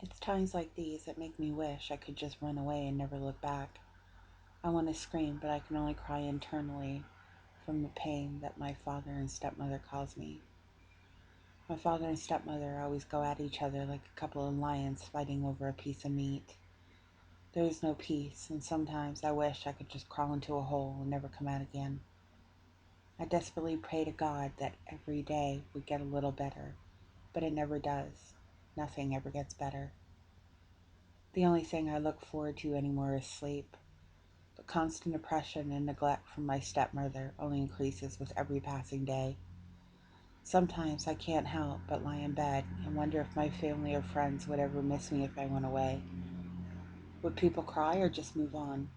It's times like these that make me wish I could just run away and never look back. I want to scream, but I can only cry internally from the pain that my father and stepmother cause me. My father and stepmother always go at each other like a couple of lions fighting over a piece of meat. There is no peace, and sometimes I wish I could just crawl into a hole and never come out again. I desperately pray to God that every day would get a little better, but it never does. Nothing ever gets better. The only thing I look forward to anymore is sleep. The constant oppression and neglect from my stepmother only increases with every passing day. Sometimes I can't help but lie in bed and wonder if my family or friends would ever miss me if I went away. Would people cry or just move on?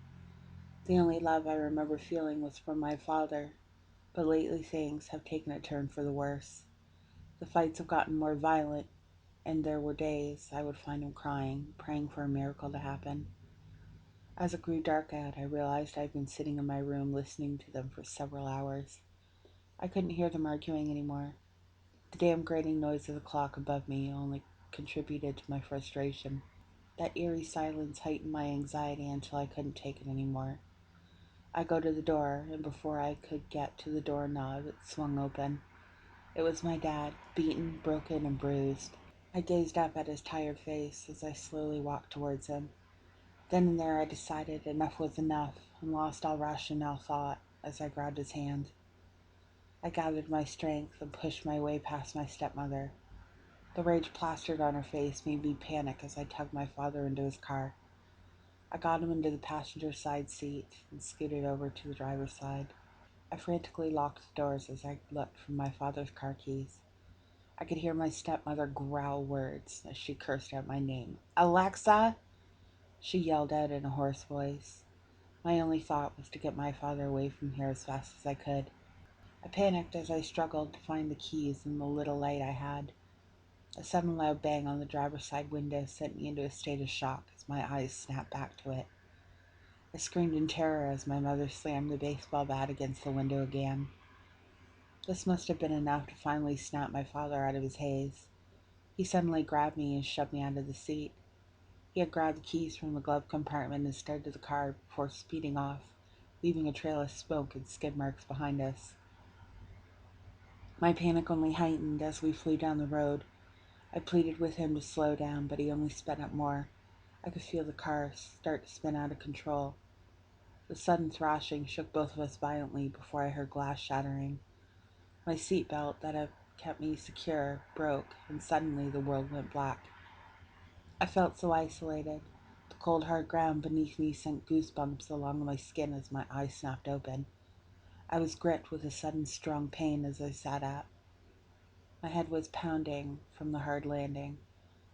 The only love I remember feeling was from my father, but lately things have taken a turn for the worse. The fights have gotten more violent, and there were days I would find him crying, praying for a miracle to happen. As it grew dark out, I realized I'd been sitting in my room listening to them for several hours. I couldn't hear them arguing anymore. The damn grating noise of the clock above me only contributed to my frustration. That eerie silence heightened my anxiety until I couldn't take it anymore. I go to the door, and before I could get to the doorknob, it swung open. It was my dad, beaten, broken, and bruised. I gazed up at his tired face as I slowly walked towards him. Then and there I decided enough was enough and lost all rational thought as I grabbed his hand. I gathered my strength and pushed my way past my stepmother. The rage plastered on her face made me panic as I tugged my father into his car. I got him into the passenger side seat and scooted over to the driver's side. I frantically locked the doors as I looked for my father's car keys. I could hear my stepmother growl words as she cursed out my name. "Alexa!" she yelled out in a hoarse voice. My only thought was to get my father away from here as fast as I could. I panicked as I struggled to find the keys in the little light I had. A sudden loud bang on the driver's side window sent me into a state of shock as my eyes snapped back to it. I screamed in terror as my mother slammed the baseball bat against the window again. This must have been enough to finally snap my father out of his haze. He suddenly grabbed me and shoved me onto the seat. He had grabbed the keys from the glove compartment and started the car before speeding off, leaving a trail of smoke and skid marks behind us. My panic only heightened as we flew down the road. I pleaded with him to slow down, but he only sped up more. I could feel the car start to spin out of control. The sudden thrashing shook both of us violently before I heard glass shattering. My seat belt that had kept me secure broke, and suddenly the world went black. I felt so isolated. The cold, hard ground beneath me sent goosebumps along my skin as my eyes snapped open. I was gripped with a sudden strong pain as I sat up. My head was pounding from the hard landing.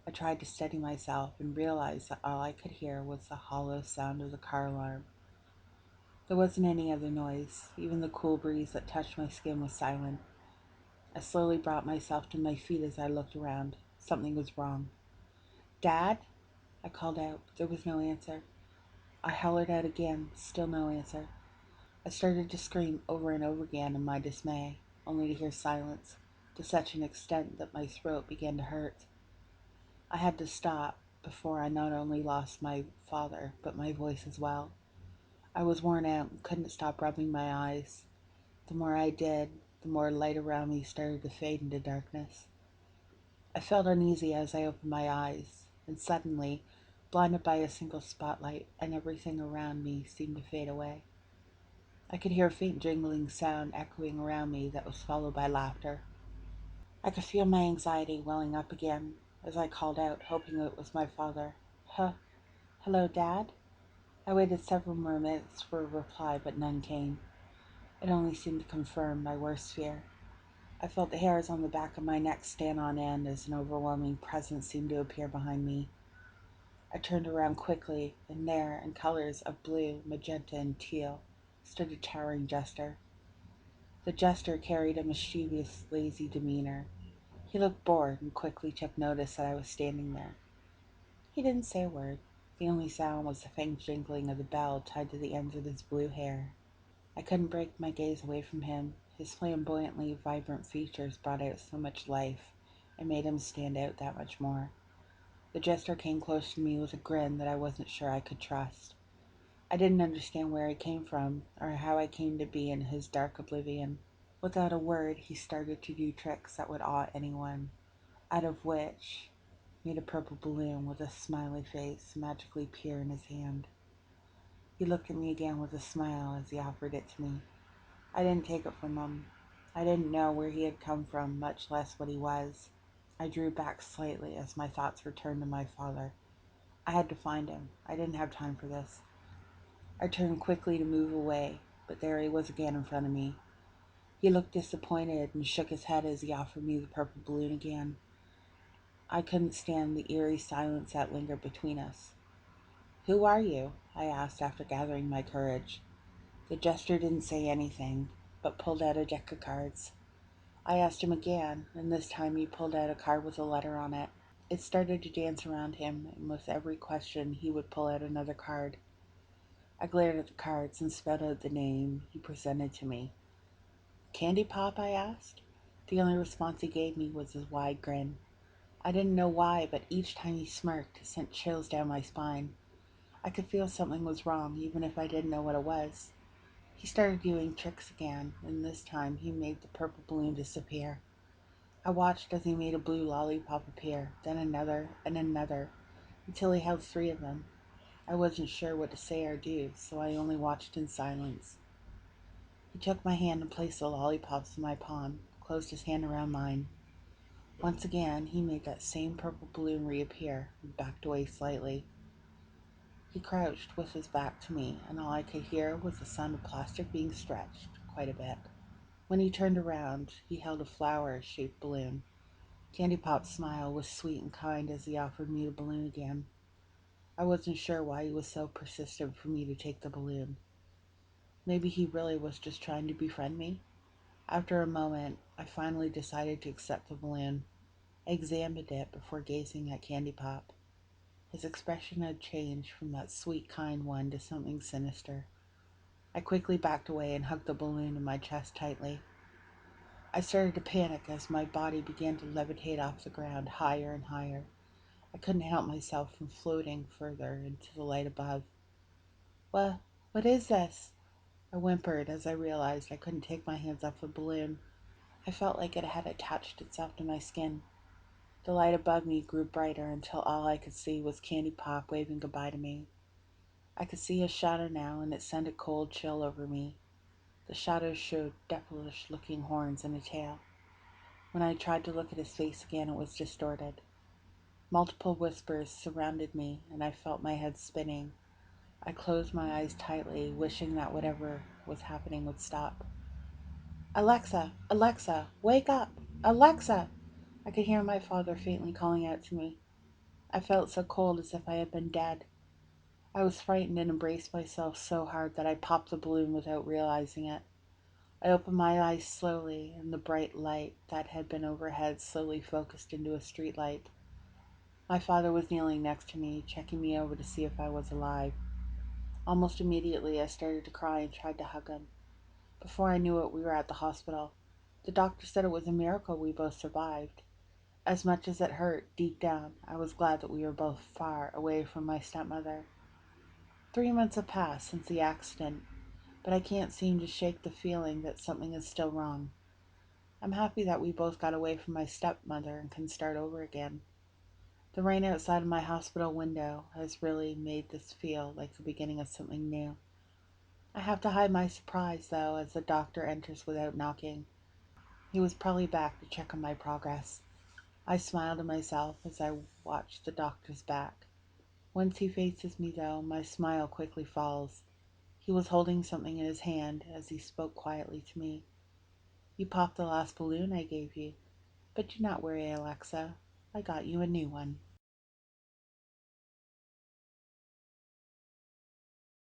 I tried to steady myself and realized that all I could hear was the hollow sound of the car alarm. There wasn't any other noise. Even the cool breeze that touched my skin was silent. I slowly brought myself to my feet as I looked around. Something was wrong. "Dad?" I called out. There was no answer. I hollered out again. Still no answer. I started to scream over and over again in my dismay, only to hear silence, to such an extent that my throat began to hurt. I had to stop before I not only lost my father, but my voice as well. I was worn out and couldn't stop rubbing my eyes. The more I did, the more light around me started to fade into darkness. I felt uneasy as I opened my eyes, and suddenly, blinded by a single spotlight, and everything around me seemed to fade away. I could hear a faint jingling sound echoing around me that was followed by laughter. I could feel my anxiety welling up again as I called out, hoping it was my father. Hello, Dad?" I waited several more minutes for a reply, but none came. It only seemed to confirm my worst fear. I felt the hairs on the back of my neck stand on end as an overwhelming presence seemed to appear behind me. I turned around quickly, and there, in colors of blue, magenta, and teal, stood a towering Jester. The Jester carried a mischievous, lazy demeanor. He looked bored and quickly took notice that I was standing there. He didn't say a word. The only sound was the faint jingling of the bell tied to the ends of his blue hair. I couldn't break my gaze away from him. His flamboyantly vibrant features brought out so much life and made him stand out that much more. The jester came close to me with a grin that I wasn't sure I could trust. I didn't understand where I came from or how I came to be in his dark oblivion. Without a word, he started to do tricks that would awe anyone, out of which made a purple balloon with a smiley face magically appear in his hand. He looked at me again with a smile as he offered it to me. I didn't take it from him. I didn't know where he had come from, much less what he was. I drew back slightly as my thoughts returned to my father. I had to find him. I didn't have time for this. I turned quickly to move away, but there he was again in front of me. He looked disappointed and shook his head as he offered me the purple balloon again. I couldn't stand the eerie silence that lingered between us. "Who are you?" I asked after gathering my courage. The jester didn't say anything, but pulled out a deck of cards. I asked him again, and this time he pulled out a card with a letter on it. It started to dance around him, and with every question he would pull out another card. I glared at the cards and spelled out the name he presented to me. "Candy Pop?" I asked. The only response he gave me was his wide grin. I didn't know why, but each time he smirked, it sent chills down my spine. I could feel something was wrong, even if I didn't know what it was. He started doing tricks again, and this time he made the purple balloon disappear. I watched as he made a blue lollipop appear, then another and another, until he held three of them. I wasn't sure what to say or do, so I only watched in silence. He took my hand and placed the lollipops in my palm, closed his hand around mine. Once again, he made that same purple balloon reappear and backed away slightly. He crouched with his back to me, and all I could hear was the sound of plastic being stretched quite a bit. When he turned around, he held a flower-shaped balloon. Candy Pop's smile was sweet and kind as he offered me the balloon again. I wasn't sure why he was so persistent for me to take the balloon. Maybe he really was just trying to befriend me? After a moment, I finally decided to accept the balloon. I examined it before gazing at Candy Pop. His expression had changed from that sweet, kind one to something sinister. I quickly backed away and hugged the balloon in my chest tightly. I started to panic as my body began to levitate off the ground higher and higher. I couldn't help myself from floating further into the light above. What, what is this?" I whimpered as I realized I couldn't take my hands off the balloon. I felt like it had attached itself to my skin. The light above me grew brighter until all I could see was Candy Pop waving goodbye to me. I could see his shadow now, and it sent a cold chill over me. The shadow showed devilish-looking horns and a tail. When I tried to look at his face again, it was distorted. Multiple whispers surrounded me, and I felt my head spinning. I closed my eyes tightly, wishing that whatever was happening would stop. "Alexa! Alexa! Wake up! Alexa!" I could hear my father faintly calling out to me. I felt so cold as if I had been dead. I was frightened and embraced myself so hard that I popped the balloon without realizing it. I opened my eyes slowly, and the bright light that had been overhead slowly focused into a street light. My father was kneeling next to me, checking me over to see if I was alive. Almost immediately, I started to cry and tried to hug him. Before I knew it, we were at the hospital. The doctor said it was a miracle we both survived. As much as it hurt, deep down, I was glad that we were both far away from my stepmother. 3 months have passed since the accident, but I can't seem to shake the feeling that something is still wrong. I'm happy that we both got away from my stepmother and can start over again. The rain outside of my hospital window has really made this feel like the beginning of something new. I have to hide my surprise, though, as the doctor enters without knocking. He was probably back to check on my progress. I smile to myself as I watch the doctor's back. Once he faces me, though, my smile quickly falls. He was holding something in his hand as he spoke quietly to me. "You popped the last balloon I gave you, but do not worry, Alexa. I got you a new one."